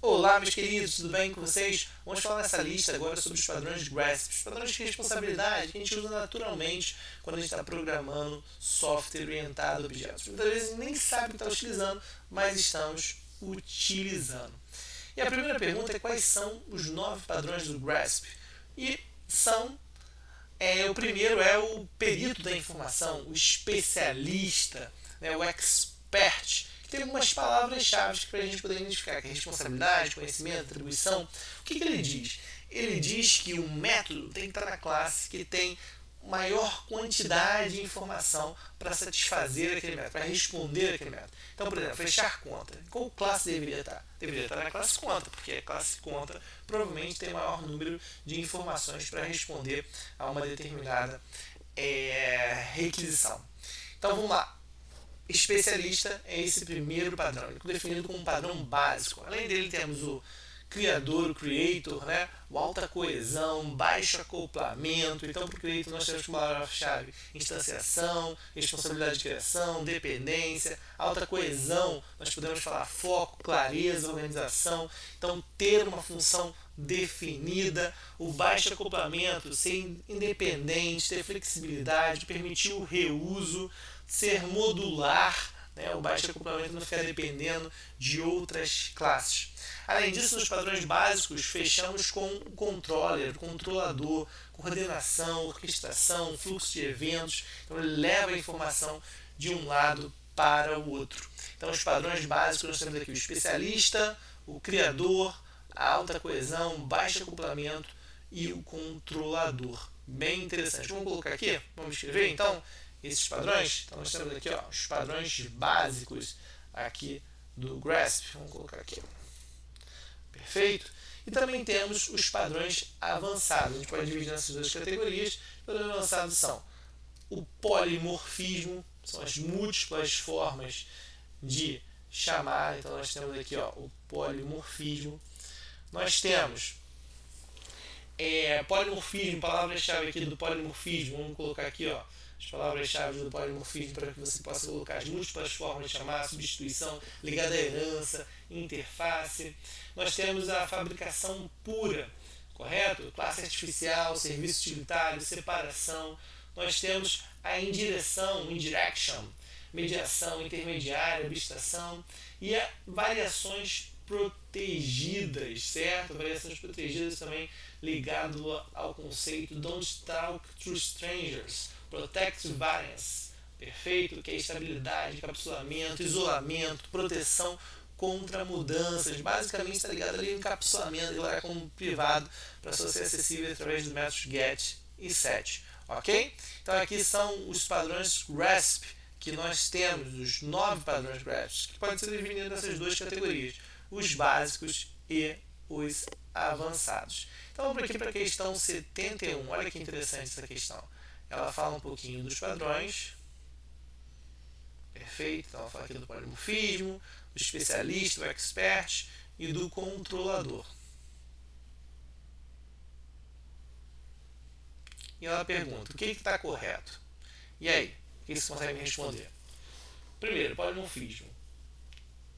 Olá, meus queridos, tudo bem com vocês? Vamos falar nessa lista agora sobre os padrões GRASP, os padrões de responsabilidade que a gente usa naturalmente quando a gente está programando software orientado a objetos. Muitas vezes nem sabe que está utilizando, mas estamos utilizando. E a primeira pergunta é quais são os 9 padrões do GRASP? E são o primeiro é o perito da informação, o especialista, né, o expert, que tem algumas palavras-chave para a gente poder identificar, que é responsabilidade, conhecimento, atribuição. O que ele diz? Ele diz que o método tem que estar na classe que tem maior quantidade de informação para satisfazer aquele método, para responder aquele método. Então, por exemplo, fechar conta. Qual classe deveria estar? Deveria estar na classe conta, porque a classe conta provavelmente tem maior número de informações para responder a uma determinada requisição. Então, vamos lá. Especialista é esse primeiro padrão, definido como um padrão básico. Além dele, temos o criador, o creator, né? O alta coesão, baixo acoplamento. Então, para o creator, nós temos como palavra-chave instanciação, responsabilidade de criação, dependência, alta coesão. Nós podemos falar foco, clareza, organização. Então, ter uma função definida, o baixo acoplamento, ser independente, ter flexibilidade, permitir o reuso, ser modular, né? O baixo acoplamento não ficar dependendo de outras classes. Além disso, nos padrões básicos, fechamos com o controller, controlador, coordenação, orquestração, fluxo de eventos. Então, ele leva a informação de um lado para o outro. Então, os padrões básicos, nós temos aqui o especialista, o criador, a alta coesão, baixo acoplamento e o controlador. Bem interessante. Vamos colocar aqui? Vamos escrever, então, esses padrões? Então, nós temos aqui os padrões básicos aqui do GRASP. Vamos colocar aqui. Perfeito? E também temos os padrões avançados. A gente pode dividir nessas duas categorias. Os padrões avançados são o polimorfismo, são as múltiplas formas de chamar. Então, nós temos aqui o polimorfismo. Nós temos polimorfismo, palavra-chave aqui do polimorfismo. Vamos colocar aqui as palavras-chave do polimorfismo para que você possa colocar as múltiplas formas de chamar, substituição, ligada à herança, interface. Nós temos a fabricação pura, correto? Classe artificial, serviço utilitário, separação. Nós temos a indireção, indirection, mediação intermediária, abstração e a variações protegidas, certo? Variações protegidas também ligado ao conceito Don't Talk to Strangers, Protect Variance, perfeito? Que é estabilidade, encapsulamento, isolamento, proteção contra mudanças. Basicamente está ligado ali ao encapsulamento, ele é como privado para ser acessível através dos métodos GET e SET, ok? Então aqui são os padrões GRASP que nós temos, os 9 padrões GRASP, que podem ser divididos nessas duas categorias, os básicos e os avançados. Então vamos aqui para a questão 71. Olha que interessante essa questão. Ela fala um pouquinho dos padrões. Perfeito. Então ela fala aqui do polimorfismo, do especialista, do expert e do controlador. E ela pergunta, o que está correto? E aí, o que você consegue me responder? Primeiro, polimorfismo.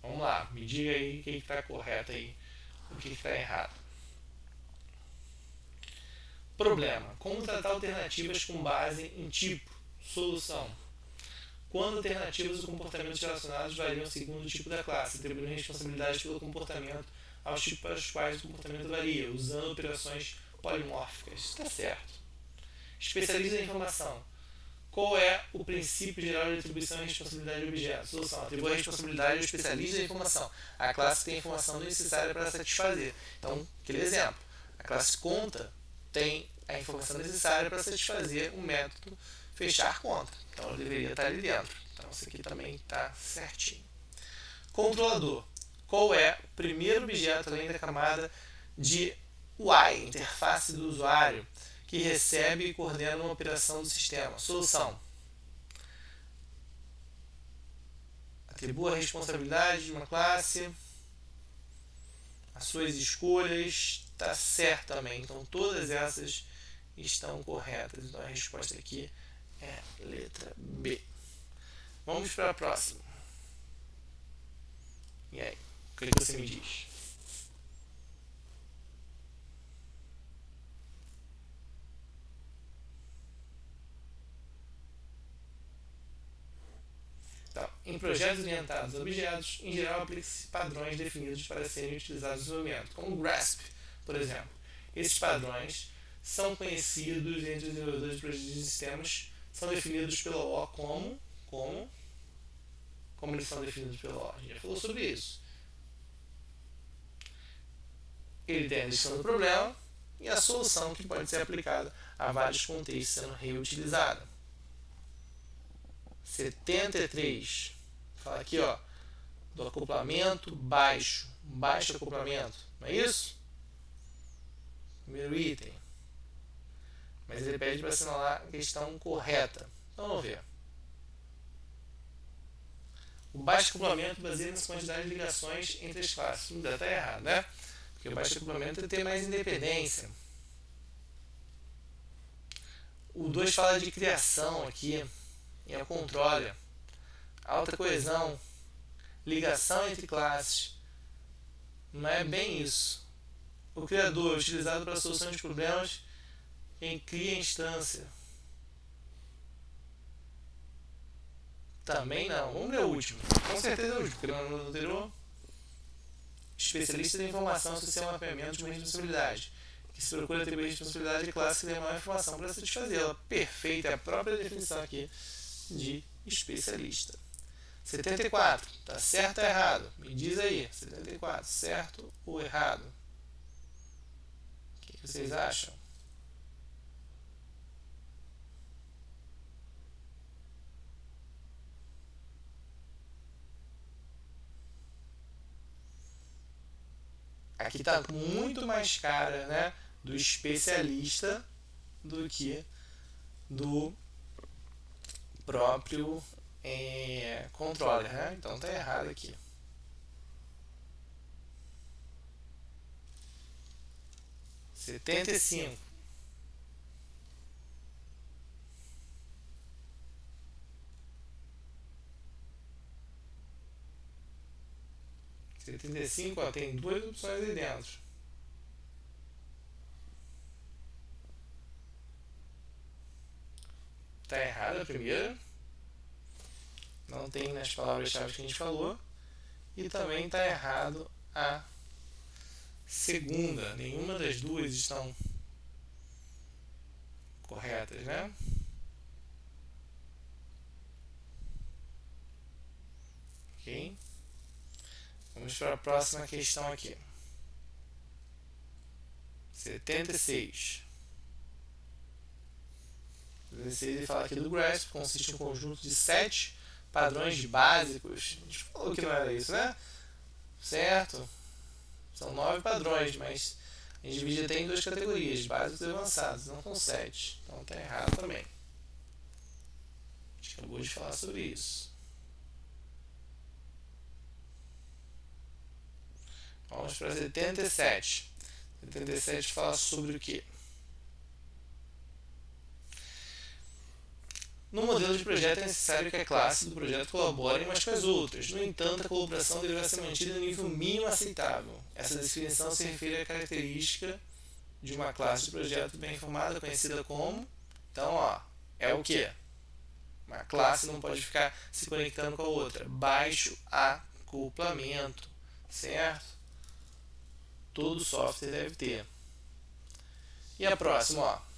Vamos lá, me diga aí o que está correto aí, o que está errado. Problema. Como tratar alternativas com base em tipo? Solução. Quando alternativas ou comportamentos relacionados variam segundo o tipo da classe, atribuindo responsabilidade pelo comportamento aos tipos para os quais o comportamento varia, usando operações polimórficas. Está certo. Especialista em informação. Qual é o princípio geral de atribuição e responsabilidade de objetos? Solução. Atribui a responsabilidade ao especialista em informação. A classe tem a informação necessária para satisfazer. Então, aquele exemplo. A classe conta tem a informação necessária para satisfazer o método fechar conta. Então, ele deveria estar ali dentro. Então, isso aqui também está certinho. Controlador. Qual é o primeiro objeto além da camada de UI, interface do usuário, que recebe e coordena uma operação do sistema? Solução. Atribua a responsabilidade de uma classe, as suas escolhas, está certo também. Então, todas essas estão corretas. Então, a resposta aqui é letra B. Vamos para a próxima. E aí, o que você me diz? Em projetos orientados a objetos, em geral aplica-se padrões definidos para serem utilizados no desenvolvimento, como o GRASP, por exemplo. Esses padrões são conhecidos entre os desenvolvedores de projetos de sistemas, são definidos pela O como eles são definidos pela O. A gente já falou sobre isso. Ele tem a descrição do problema e a solução que pode ser aplicada a vários contextos sendo reutilizada. 73. Fala aqui, ó, do acoplamento baixo acoplamento, não é isso? Primeiro item. Mas ele pede para assinalar a questão correta. Então vamos ver. O baixo acoplamento baseia nas quantidades de ligações entre as classes. Não está errado, né? Porque o baixo acoplamento tem mais independência. O 2 fala de criação aqui, e é o controle. Alta coesão, ligação entre classes. Não é bem isso. O criador é utilizado para a solução de problemas em cria instância. Também não. Vamos ler o último. Com certeza é o último, porque no anterior. Especialista em informação associada ao mapeamento de uma responsabilidade, que se procura atribuir responsabilidade de classe que dê maior informação para satisfazê-la. Perfeita, é a própria definição aqui de especialista. 74. Tá certo ou errado? Me diz aí. 74. Certo ou errado? O que vocês acham? Aqui está muito mais cara, né, do especialista do que do próprio controller, né? Então está errado aqui. Setenta e cinco. Ó, tem duas opções aí dentro. Está errada a primeira. Não tem nas palavras-chave que a gente falou. E também está errado a segunda. Nenhuma das duas estão corretas, né? Ok? Vamos para a próxima questão aqui. 76. 16 ele fala aqui do GRASP, consiste em um conjunto de 7 padrões básicos. A gente falou que não era isso, né? Certo? São 9 padrões, mas a gente divide até em 2 categorias, básicos e avançados, não são 7. Então está errado também. A gente acabou de falar sobre isso. Vamos para 77. 77 fala sobre o quê? No modelo de projeto é necessário que a classe do projeto colabore umas com as outras. No entanto, a colaboração deverá ser mantida no nível mínimo aceitável. Essa definição se refere à característica de uma classe de projeto bem informada, conhecida como... Então, ó, é o quê? Uma classe não pode ficar se conectando com a outra. Baixo acoplamento, certo? Todo software deve ter. E a próxima, ó.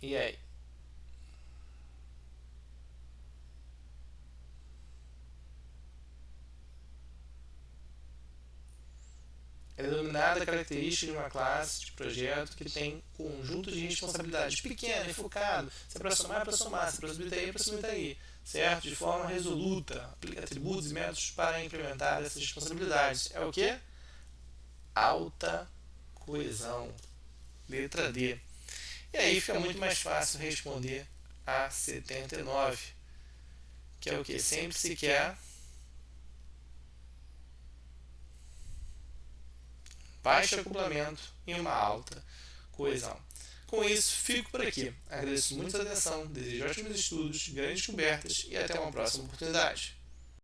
E aí? É denominada a característica de uma classe de projeto que tem conjunto de responsabilidades pequeno e focado. Se é para somar, é para somar. Se é para subir daí, é para subir daí. Certo? De forma resoluta. Aplica atributos e métodos para implementar essas responsabilidades. É o que? Alta coesão. Letra D. E aí fica muito mais fácil responder a 79. Que é o que? Sempre se quer baixo acoplamento e uma alta coesão. Com isso, fico por aqui. Agradeço muito a atenção, desejo ótimos estudos, grandes descobertas e até uma próxima oportunidade.